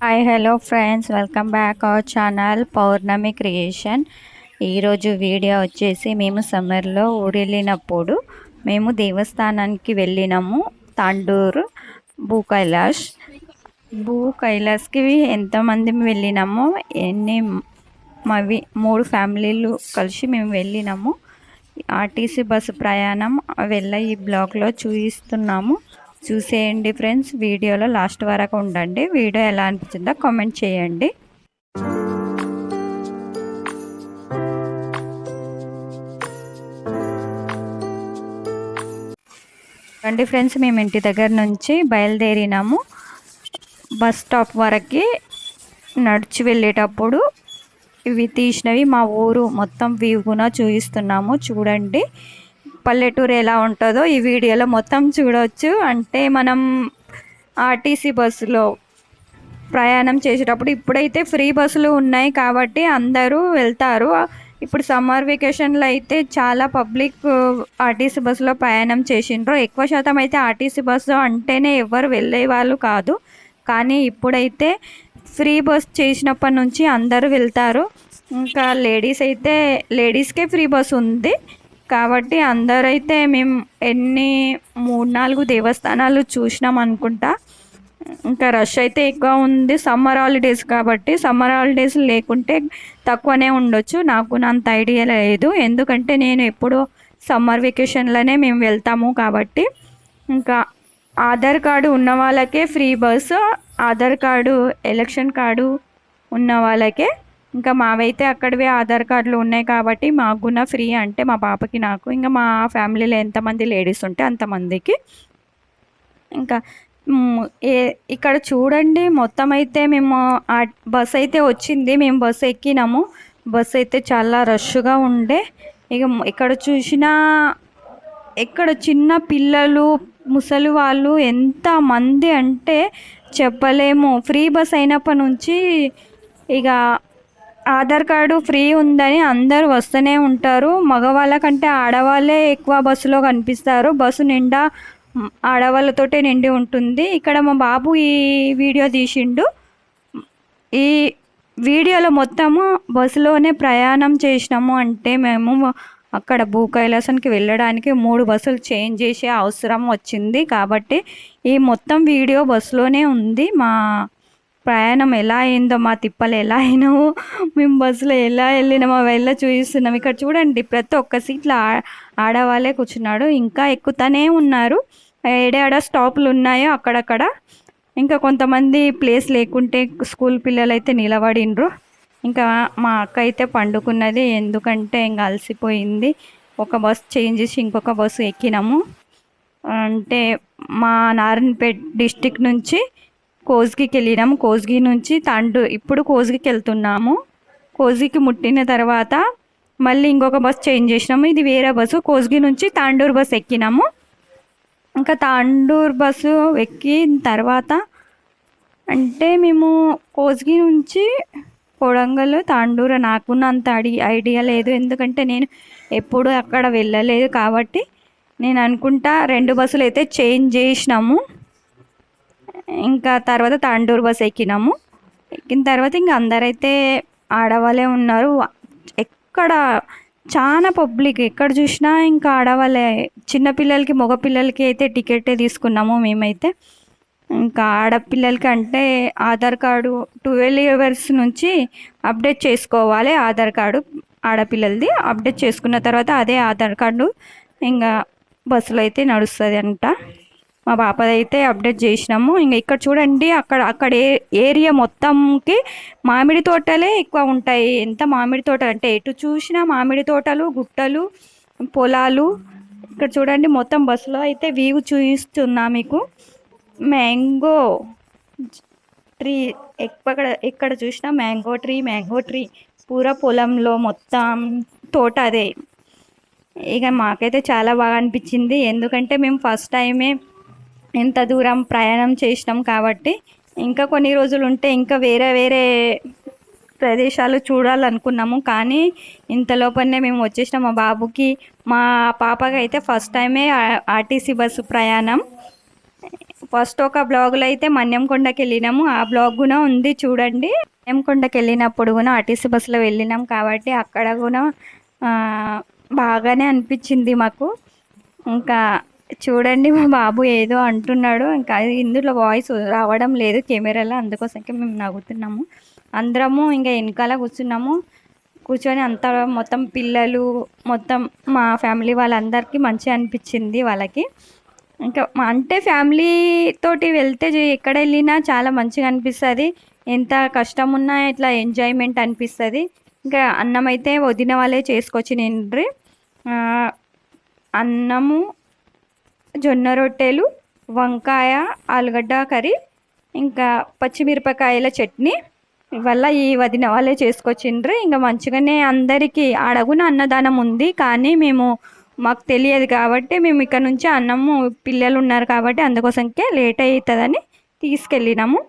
Hi hello friends, welcome back our channel Pournami creation. ఈరోజు video వచ్చేసి మేము సమ్మర్లో ఊరెళ్ళినప్పుడు మేము దేవస్థానానికి వెళ్ళినాము. తాండూరు భూ కైలాస్కి ఎంతమంది వెళ్ళినాము, ఎన్ని మావి 3 ఫ్యామిలీలు కలిసి మేము వెళ్ళినాము. ఆర్టీసీ బస్సు ప్రయాణం ఈ బ్లాగ్లో చూపిస్తున్నాము. చూసేయండి ఫ్రెండ్స్, వీడియోలో లాస్ట్ వరకు ఉండండి. వీడియో ఎలా అనిపించిందో కామెంట్ చేయండి. రండి ఫ్రెండ్స్, మేము ఇంటి దగ్గర నుంచి బయలుదేరినాము. బస్ స్టాప్ వరకు నడిచి వెళ్ళేటప్పుడు ఇవి తీసినవి మా ఊరు మొత్తం వ్యూ కూడా చూపిస్తున్నాము. చూడండి, పల్లెటూరు ఎలా ఉంటుందో ఈ వీడియోలో మొత్తం చూడవచ్చు. అంటే మనం ఆర్టీసీ బస్సులో ప్రయాణం చేసేటప్పుడు ఇప్పుడైతే ఫ్రీ బస్సులు ఉన్నాయి కాబట్టి అందరూ వెళ్తారు. ఇప్పుడు సమ్మర్ వెకేషన్లో అయితే చాలా పబ్లిక్ ఆర్టీసీ బస్సులో ప్రయాణం చేసిండ్రు. ఎక్కువ శాతం అయితే ఆర్టీసీ బస్సు అంటేనే ఎవరు వెళ్ళే వాళ్ళు కాదు. కానీ ఇప్పుడైతే ఫ్రీ బస్ చేసినప్పటి నుంచి అందరూ వెళ్తారు. ఇంకా లేడీస్కే ఫ్రీ బస్ ఉంది కాబట్టి అందరైతే మేము 3-4 దేవస్థానాలు చూసినాం అనుకుంటా. ఇంకా రష్ అయితే ఎక్కువ ఉంది, సమ్మర్ హాలిడేస్ కాబట్టి. సమ్మర్ హాలిడేస్ లేకుంటే తక్కువనే ఉండొచ్చు, నాకు అంత ఐడియా లేదు. ఎందుకంటే నేను ఎప్పుడూ సమ్మర్ వెకేషన్లోనే మేము వెళ్తాము కాబట్టి. ఇంకా ఆధార్ కార్డు ఉన్న వాళ్ళకే free bus, Aadhaar card election card ఉన్న వాళ్ళకే. ఇంకా మావైతే అక్కడివే ఆధార్ కార్డులు ఉన్నాయి కాబట్టి మాకు కూడా ఫ్రీ. అంటే మా పాపకి, నాకు, ఇంకా మా ఫ్యామిలీలో ఎంతమంది లేడీస్ ఉంటే అంతమందికి. ఇంకా ఇక్కడ చూడండి, మొత్తం అయితే మేము బస్ అయితే వచ్చింది, మేము బస్సు ఎక్కినాము. బస్సు అయితే చాలా రష్గా ఉండే. ఇక ఇక్కడ చిన్న పిల్లలు, ముసలి వాళ్ళు ఎంతమంది అంటే చెప్పలేము. ఫ్రీ బస్ అయినప్పటి నుంచి ఇక ఆధార్ కార్డు ఫ్రీ ఉందని అందరూ వస్తూనే ఉంటారు. మగవాళ్ళ కంటే ఆడవాళ్ళే ఎక్కువ బస్సులో కనిపిస్తారు. బస్సు నిండా ఆడవాళ్ళతోటే నిండి ఉంటుంది. ఇక్కడ మా బాబు ఈ వీడియో తీసిండు. ఈ వీడియోలో మొత్తము బస్సులోనే ప్రయాణం చేసినాము. అంటే మేము అక్కడ భూ కైలాసానికి వెళ్ళడానికి 3 బస్సులు చేంజ్ చేసే అవసరం వచ్చింది కాబట్టి ఈ మొత్తం వీడియో బస్సులోనే ఉంది. మా ప్రయాణం ఎలా అయిందో, మా తిప్పలు ఎలా అయినామో, మేము బస్సులో ఎలా వెళ్ళినామో వెళ్ళ చూపిస్తున్నాం. ఇక్కడ చూడండి, ప్రతి ఒక్క సీట్లో ఆడవాళ్ళే కూర్చున్నాడు. ఇంకా ఎక్కుతూనే ఉన్నారు. ఏడాడ స్టాపులు ఉన్నాయో అక్కడక్కడ. ఇంకా కొంతమంది ప్లేస్ లేకుంటే స్కూల్ పిల్లలు అయితే నిలబడిండ్రు. ఇంకా మా అక్క అయితే పండుకున్నది, ఎందుకంటే ఇంకా అలసిపోయింది. ఒక బస్ చేంజ్ చేసి ఇంకొక బస్సు ఎక్కినాము. అంటే మా నారాయణపేట డిస్టిక్ నుంచి కోస్గికి వెళ్ళినాము. కోస్గి నుంచి ఇప్పుడు కోస్గికి వెళ్తున్నాము. కోస్గికి ముట్టిన తర్వాత మళ్ళీ ఇంకొక బస్ చేంజ్ చేసినాము. ఇది వేరే బస్సు. కోస్గి నుంచి తాండూరు బస్ ఎక్కినాము. ఇంకా తాండూరు బస్సు ఎక్కిన తర్వాత అంటే మేము కోస్గి నుంచి కొడంగల్, తాండూరు నాకున్నంత ఐడియా లేదు. ఎందుకంటే నేను ఎప్పుడు అక్కడ వెళ్ళలేదు కాబట్టి. నేను అనుకుంటా 2 బస్సులు అయితే చేంజ్ చేసినాము. ఇంకా తర్వాత తాండూరు బస్ ఎక్కినాము. ఎక్కిన తర్వాత ఇంకా అందరైతే ఆడవాళ్ళే ఉన్నారు. ఎక్కడ చాలా పబ్లిక్, ఎక్కడ చూసినా ఇంకా ఆడవాళ్ళే. చిన్నపిల్లలకి, మగపిల్లలకి అయితే టికెటే తీసుకున్నాము మేమైతే. ఇంకా ఆడపిల్లలకి అంటే ఆధార్ కార్డు 12 ఇయర్స్ నుంచి అప్డేట్ చేసుకోవాలి. ఆధార్ కార్డు ఆడపిల్లలది అప్డేట్ చేసుకున్న తర్వాత అదే ఆధార్ కార్డు ఇంకా బస్సులో అయితే నడుస్తుంది అంట. మా పాపదైతే అప్డేట్ చేసినాము. ఇంకా ఇక్కడ చూడండి, అక్కడ ఏరియా మొత్తంకి మామిడి తోటలే ఎక్కువ ఉంటాయి. ఎంత మామిడి తోటలు అంటే ఎటు చూసినా మామిడి తోటలు, గుట్టలు, పొలాలు. ఇక్కడ చూడండి, మొత్తం బస్సులో అయితే వ్యూ చూపిస్తున్నా మీకు. మ్యాంగో ట్రీ, ఎక్కడ చూసినా మ్యాంగో ట్రీ పూరా పొలంలో మొత్తం తోట అదే. ఇక మాకైతే చాలా బాగా అనిపించింది. ఎందుకంటే మేము ఫస్ట్ టైమే ఎంత దూరం ప్రయాణం చేసినాం కాబట్టి. ఇంకా కొన్ని రోజులు ఉంటే ఇంకా వేరే వేరే ప్రదేశాలు చూడాలనుకున్నాము. కానీ ఇంతలోపలనే మేము వచ్చేసినాం. మా బాబుకి, మా పాపకి అయితే ఫస్ట్ టైమే ఆర్టీసీ బస్సు ప్రయాణం. ఫస్ట్ ఒక బ్లాగ్లో అయితే మన్యంకొండకి వెళ్ళినాము, ఆ బ్లాగ్ కూడా ఉంది చూడండి. మన్యంకొండకి వెళ్ళినప్పుడు కూడా ఆర్టీసీ బస్సులో వెళ్ళినాం కాబట్టి అక్కడ కూడా ఆ, బాగానే అనిపించింది మాకు. ఇంకా చూడండి మా బాబు ఏదో అంటున్నాడు, ఇంకా అది ఇందులో వాయిస్ రావడం లేదు కెమెరాలో, అందుకోసంకే మేము నవ్వుతున్నాము. అందరము ఇంకా వెనకాల కూర్చున్నాము. కూర్చొని అంతా మొత్తం పిల్లలు మొత్తం మా ఫ్యామిలీ వాళ్ళందరికీ మంచిగా అనిపించింది వాళ్ళకి. ఇంకా అంటే ఫ్యామిలీ తోటి వెళ్తే ఎక్కడ వెళ్ళినా చాలా మంచిగా అనిపిస్తుంది. ఎంత కష్టం ఉన్నా ఇట్లా ఎంజాయ్మెంట్ అనిపిస్తుంది. ఇంకా అన్నం అయితే వదిన వాళ్ళే చేసుకొచ్చి నిండ్రి. అన్నము, జొన్న రొట్టెలు, వంకాయ, ఆలుగడ్డ కర్రీ, ఇంకా పచ్చిమిరపకాయల చట్నీ ఇవల్ల ఈ వదిన వాళ్ళే చేసుకొచ్చిండ్రు. ఇంకా మంచిగానే అందరికీ అడుగున అన్నదానం ఉంది, కానీ మాకు తెలియదు కాబట్టి మేము ఇక్కడ నుంచి అన్నము పిల్లలు ఉన్నారు కాబట్టి అందుకోసంకే లేట్ అవుతుందని తీసుకెళ్ళినాము.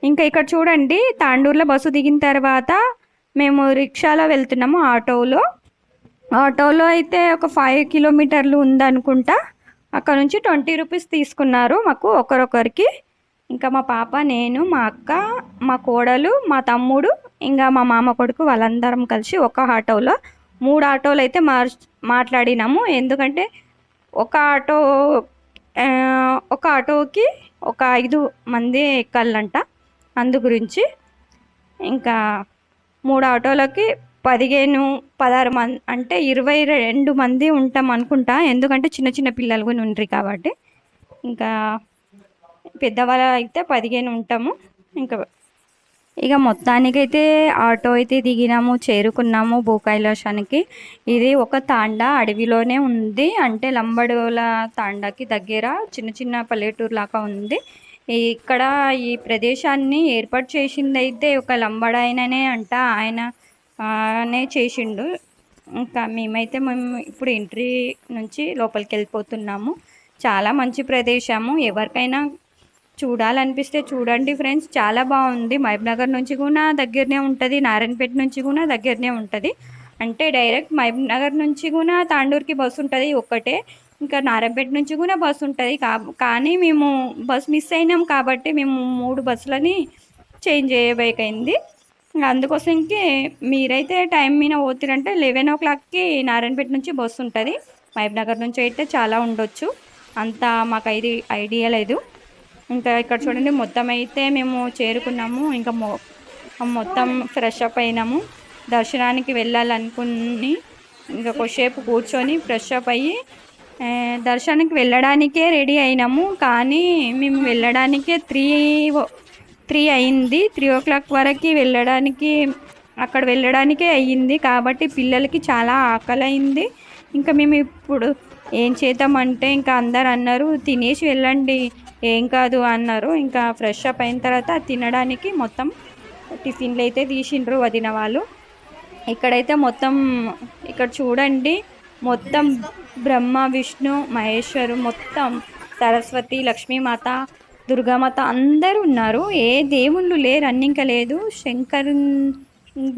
ఇంకా ఇక్కడ చూడండి తాండూరులో బస్సు దిగిన తర్వాత మేము రిక్షాలో వెళ్తున్నాము. ఆటోలో అయితే ఒక 5 కిలోమీటర్లు ఉందనుకుంటా. అక్కడ నుంచి 20 రూపీస్ తీసుకున్నారు మాకు ఒకరొకరికి. ఇంకా మా పాప, నేను, మా అక్క, మా కోడలు, మా తమ్ముడు, ఇంకా మా మామ కొడుకు వాళ్ళందరం కలిసి ఒక ఆటోలో 3 ఆటోలు అయితే మాట్లాడినాము. ఎందుకంటే ఒక ఆటో ఒక ఆటోకి ఒక 5 మంది ఎక్కాలంట, అందు గురించి. ఇంకా 3 ఆటోలకి 16 మంది అంటే 22 మంది ఉంటాం అనుకుంటా. ఎందుకంటే చిన్న చిన్న పిల్లలు కూడా ఉండ్రి కాబట్టి. ఇంకా పెద్దవాళ్ళు అయితే 15 ఉంటాము. ఇంకా మొత్తానికైతే ఆటో అయితే దిగినాము, చేరుకున్నాము భూకైలాసానికి. ఇది ఒక తాండా అడవిలోనే ఉంది, అంటే లంబడోల తాండాకి దగ్గర చిన్న చిన్న పల్లెటూరు లాగా ఉంది. ఇక్కడ ఈ ప్రదేశాన్ని ఏర్పాటు చేసింది అయితే ఒక లంబడాయననే అంట, ఆయనే చేసిండు. ఇంకా మేము ఇప్పుడు ఎంట్రీ నుంచి లోపలికి వెళ్ళిపోతున్నాము. చాలా మంచి ప్రదేశము, ఎవరికైనా చూడాలనిపిస్తే చూడండి ఫ్రెండ్స్, చాలా బాగుంది. మహబూబ్నగర్ నుంచి కూడా దగ్గరనే ఉంటుంది, నారాయణపేట నుంచి కూడా దగ్గరనే ఉంటుంది. అంటే డైరెక్ట్ మహబూబ్నగర్ నుంచి కూడా తాండూరుకి బస్సు ఉంటుంది ఒక్కటే. ఇంకా నారాయణపేట నుంచి కూడా బస్సు ఉంటుంది. కానీ మేము బస్ మిస్ అయినాం కాబట్టి మేము 3 బస్సులని చేంజ్ చేయబోయింది. అందుకోసంకి మీరైతే టైం మీద పోతారంటే 11 o'clockకి నారాయణపేట నుంచి బస్సు ఉంటుంది. మహబూబ్నగర్ నుంచి అయితే చాలా ఉండొచ్చు, అంతా మాకు ఐడియా లేదు. ఇంకా ఇక్కడ చూడండి మొత్తం అయితే మేము చేరుకున్నాము. ఇంకా మొత్తం ఫ్రెష్ అప్ అయినాము. దర్శనానికి వెళ్ళాలనుకుని ఇంకా కొద్దిసేపు కూర్చొని ఫ్రెష్ అప్ అయ్యి దర్శనానికి వెళ్ళడానికే రెడీ అయినాము. కానీ మేము వెళ్ళడానికే 3 అయింది. 3 o'clock వరకు అక్కడ వెళ్ళడానికే అయ్యింది. కాబట్టి పిల్లలకి చాలా ఆకలి అయింది. ఇంకా మేము ఇప్పుడు ఏం చేద్దామంటే ఇంకా అందరు అన్నారు తినేసి వెళ్ళండి, ఏం కాదు అన్నారు. ఇంకా ఫ్రెష్ అప్ అయిన తర్వాత తినడానికి మొత్తం టిఫిన్లు అయితే తీసిండ్రు వదిన వాళ్ళు. ఇక్కడైతే మొత్తం ఇక్కడ చూడండి మొత్తం బ్రహ్మ, విష్ణు, మహేశ్వరు, మొత్తం సరస్వతి, లక్ష్మీమాత, దుర్గామాత అందరూ ఉన్నారు. ఏ దేవుళ్ళు లేరు, అన్నింక లేదు.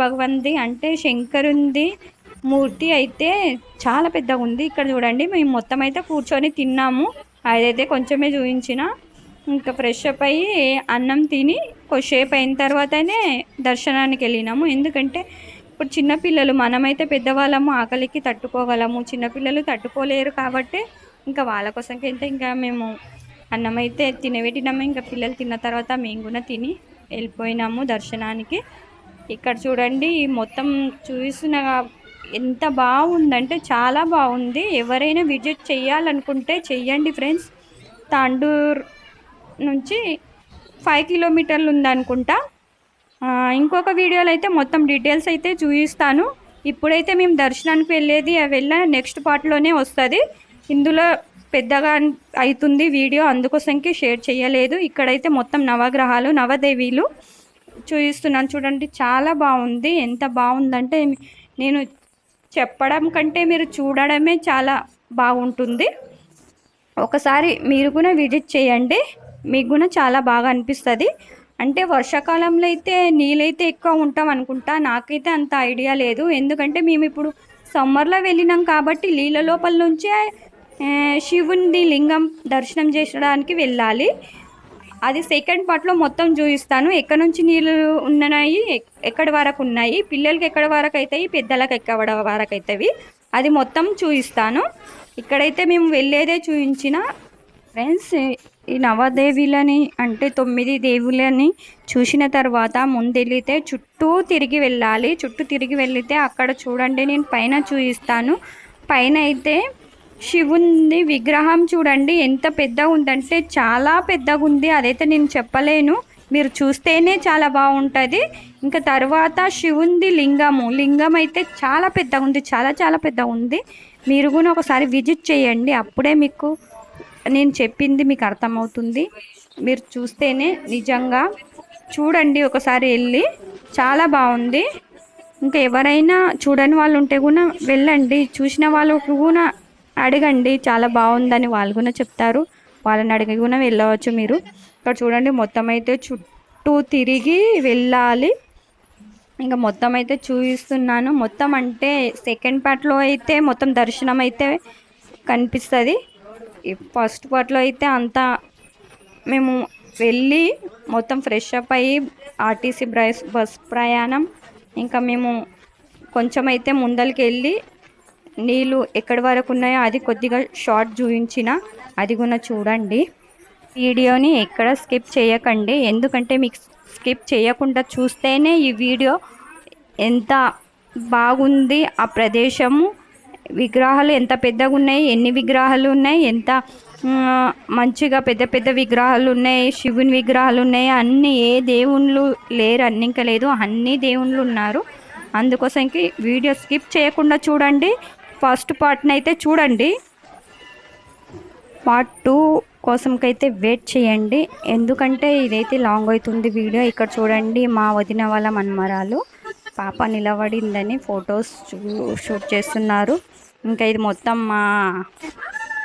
భగవంతి అంటే శంకరుంది మూర్తి అయితే చాలా పెద్దగా ఉంది. ఇక్కడ చూడండి మేము మొత్తం అయితే కూర్చొని తిన్నాము. అదైతే కొంచెమే చూపించిన. ఇంకా ఫ్రెష్ అప్ అయ్యి అన్నం తిని కొద్దిసేపు అయిన తర్వాతనే దర్శనానికి వెళ్ళినాము. ఎందుకంటే ఇప్పుడు చిన్నపిల్లలు, మనమైతే పెద్దవాళ్ళము ఆకలికి తట్టుకోగలము, చిన్నపిల్లలు తట్టుకోలేరు కాబట్టి ఇంకా వాళ్ళ కోసంకి అయితే ఇంకా మేము అన్నం అయితే తినబెట్టినాము. ఇంకా పిల్లలు తిన్న తర్వాత మేము కూడా తిని వెళ్ళిపోయినాము దర్శనానికి. ఇక్కడ చూడండి మొత్తం చూసిన ఎంత బాగుందంటే చాలా బాగుంది. ఎవరైనా విజిట్ చేయాలనుకుంటే చెయ్యండి ఫ్రెండ్స్. తాండూర్ నుంచి 5 కిలోమీటర్లు ఉందనుకుంటా. ఇంకొక వీడియోలో అయితే మొత్తం డీటెయిల్స్ అయితే చూపిస్తాను. ఇప్పుడైతే మేము దర్శనానికి వెళ్ళిన నెక్స్ట్ పార్ట్లోనే వస్తుంది. ఇందులో పెద్దగా అవుతుంది వీడియో, అందుకోసంకి షేర్ చేయలేదు. ఇక్కడైతే మొత్తం నవగ్రహాలు, నవదేవీలు చూపిస్తున్నాను చూడండి. చాలా బాగుంది. ఎంత బాగుందంటే నేను చెప్పడం కంటే మీరు చూడడమే చాలా బాగుంటుంది. ఒకసారి మీరు కూడా విజిట్ చేయండి, మీకు కూడా చాలా బాగా అనిపిస్తుంది. అంటే వర్షాకాలంలో అయితే నీళ్ళైతే ఎక్కువ ఉంటాం అనుకుంటా, నాకైతే అంత ఐడియా లేదు. ఎందుకంటే మేము ఇప్పుడు సమ్మర్లో వెళ్ళినాం కాబట్టి నీళ్ళ లోపల నుంచే శివునిది లింగం దర్శనం చేసడానికి వెళ్ళాలి. అది సెకండ్ పార్ట్లో మొత్తం చూపిస్తాను. ఎక్కడ నుంచి నీళ్ళు ఉన్నాయి, ఎక్కడి వరకు ఉన్నాయి, పిల్లలకి ఎక్కడి వరకు అవుతాయి, పెద్దలకు ఎక్కడ వరకు అవుతాయి, అది మొత్తం చూపిస్తాను. ఇక్కడైతే మేము వెళ్ళేదే చూపించిన ఫ్రెండ్స్. ఈ నవదేవులని అంటే 9 దేవుళ్ళని చూసిన తర్వాత ముందెళ్ళితే చుట్టూ తిరిగి వెళ్ళాలి. చుట్టూ తిరిగి వెళితే అక్కడ చూడండి, నేను పైన చూపిస్తాను. పైన అయితే శివుని విగ్రహం చూడండి ఎంత పెద్దగా ఉందంటే చాలా పెద్దగా ఉంది. అదైతే నేను చెప్పలేను, మీరు చూస్తేనే చాలా బాగుంటుంది. ఇంకా తర్వాత శివుంది లింగం అయితే చాలా పెద్దగా ఉంది, చాలా చాలా పెద్దగా ఉంది. మీరు కూడా ఒకసారి విజిట్ చేయండి, అప్పుడే మీకు నేను చెప్పింది మీకు అర్థమవుతుంది. మీరు చూస్తేనే నిజంగా చూడండి ఒకసారి వెళ్ళి, చాలా బాగుంది. ఇంకా ఎవరైనా చూడని వాళ్ళు ఉంటే కూడా వెళ్ళండి, చూసిన వాళ్ళు కూడా అడగండి, చాలా బాగుందని వాళ్ళు కూడా చెప్తారు. వాళ్ళని అడిగి కూడా వెళ్ళవచ్చు మీరు. ఇక్కడ చూడండి మొత్తం అయితే చుట్టూ తిరిగి వెళ్ళాలి. ఇంకా మొత్తం అయితే చూపిస్తున్నాను. మొత్తం అంటే సెకండ్ పార్ట్లో అయితే మొత్తం దర్శనం అయితే కనిపిస్తుంది. ఫస్ట్ పార్ట్లో అయితే అంతా మేము వెళ్ళి మొత్తం ఫ్రెష్ అప్ అయ్యి ఆర్టీసీ బస్ ప్రయాణం. ఇంకా మేము కొంచెం అయితే ముందరికి వెళ్ళి నీళ్ళు ఎక్కడి వరకు ఉన్నాయో అది కొద్దిగా షార్ట్ చూపించిన, అది కూడా చూడండి. వీడియోని ఎక్కడ స్కిప్ చేయకండి, ఎందుకంటే మీకు స్కిప్ చేయకుండా చూస్తేనే ఈ వీడియో ఎంత బాగుంది, ఆ ప్రదేశము, విగ్రహాలు ఎంత పెద్దగా ఉన్నాయి, ఎన్ని విగ్రహాలు ఉన్నాయి, ఎంత మంచిగా పెద్ద పెద్ద విగ్రహాలు ఉన్నాయి, శివుని విగ్రహాలు ఉన్నాయి. అన్ని ఏ దేవుళ్ళు లేరు అన్ని, ఇంకా లేదు, అన్ని దేవుళ్ళు ఉన్నారు. అందుకోసంకి వీడియో స్కిప్ చేయకుండా చూడండి. ఫస్ట్ పార్ట్ని అయితే చూడండి, పార్ట్ 2 కోసంకైతే వెయిట్ చేయండి, ఎందుకంటే ఇదైతే లాంగ్ అవుతుంది వీడియో. ఇక్కడ చూడండి మా వదిన వాళ్ళ మన్మరాలు పాప నిలబడిందని ఫొటోస్ షూట్ చేస్తున్నారు. ఇంకా ఇది మొత్తం మా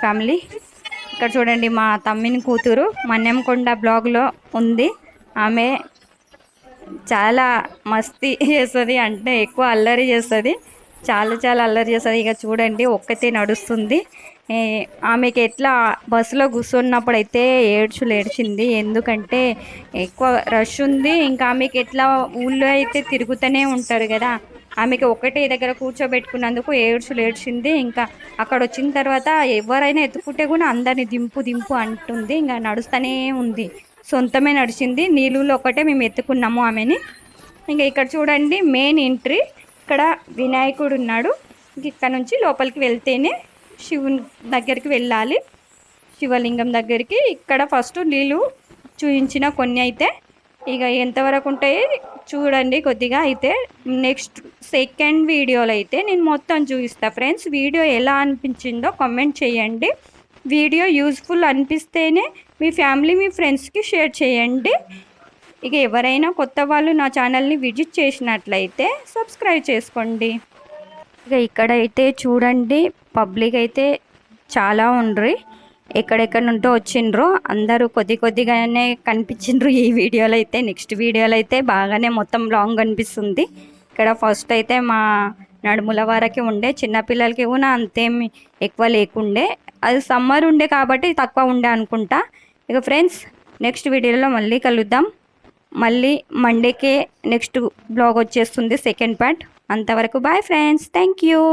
ఫ్యామిలీ. ఇక్కడ చూడండి మా తమ్మిని కూతురు మన్నెంకొండ బ్లాగ్లో ఉంది. ఆమె చాలా మస్తీ చేస్తుంది, అంటే ఎక్కువ అల్లరి చేస్తుంది, చాలా చాలా అల్లరి చేస్తుంది. ఇక చూడండి ఒక్కతే నడుస్తుంది. ఆమెకి ఎట్లా బస్సులో కూర్చున్నప్పుడు అయితే ఏడ్చింది, ఎందుకంటే ఎక్కువ రష్ ఉంది. ఇంకా ఆమెకి ఎట్లా ఊళ్ళో అయితే తిరుగుతూనే ఉంటారు కదా, ఆమెకి ఒకటే దగ్గర కూర్చోబెట్టుకున్నందుకు ఏడ్చింది. ఇంకా అక్కడ వచ్చిన తర్వాత ఎవరైనా ఎత్తుకుంటే కూడా అందరిని దింపు అంటుంది. ఇంకా నడుస్తూనే ఉంది, సొంతమే నడిచింది. నీళ్ళలో ఒకటే మేము ఎత్తుకున్నాము ఆమెని. ఇంకా ఇక్కడ చూడండి మెయిన్ ఎంట్రీ, ఇక్కడ వినాయకుడు ఉన్నాడు. ఇక్కడ నుంచి లోపలికి వెళ్తేనే శివుని దగ్గరికి వెళ్ళాలి, శివలింగం దగ్గరికి. ఇక్కడ ఫస్ట్ నీళ్ళు చూపించిన కొన్ని అయితే ఇక ఎంతవరకు ఉంటాయి చూడండి కొద్దిగా. అయితే నెక్స్ట్ సెకండ్ వీడియోలో అయితే నేను మొత్తం చూపిస్తాను ఫ్రెండ్స్. వీడియో ఎలా అనిపించిందో కామెంట్ చేయండి. వీడియో యూజ్ఫుల్ అనిపిస్తేనే మీ ఫ్యామిలీ మీ ఫ్రెండ్స్కి షేర్ చేయండి. ఇక ఎవరైనా కొత్త వాళ్ళు నా ఛానల్ని విజిట్ చేసినట్లయితే సబ్స్క్రైబ్ చేసుకోండి. ఇక ఇక్కడైతే చూడండి పబ్లిక్ అయితే చాలా ఉండ్రి, ఎక్కడెక్కడ నుంటో వచ్చిండ్రు, అందరూ కొద్దిగానే కనిపించిండ్రు ఈ వీడియోలో అయితే. నెక్స్ట్ వీడియోలో అయితే బాగానే మొత్తం లాంగ్ అనిపిస్తుంది. ఇక్కడ ఫస్ట్ అయితే మా నడుముల వరకు ఉండే, చిన్నపిల్లలకి కూడా అంతేమి ఎక్కువ లేకుండే, అది సమ్మర్ ఉండే కాబట్టి తక్కువ ఉండే అనుకుంటా. ఇక ఫ్రెండ్స్ నెక్స్ట్ వీడియోలో మళ్ళీ కలుద్దాం. మళ్ళీ మండేకే నెక్స్ట్ బ్లాగ్ వచ్చేస్తుంది సెకండ్ పార్ట్. అంతవరకు బాయ్ ఫ్రెండ్స్, థ్యాంక్ యూ.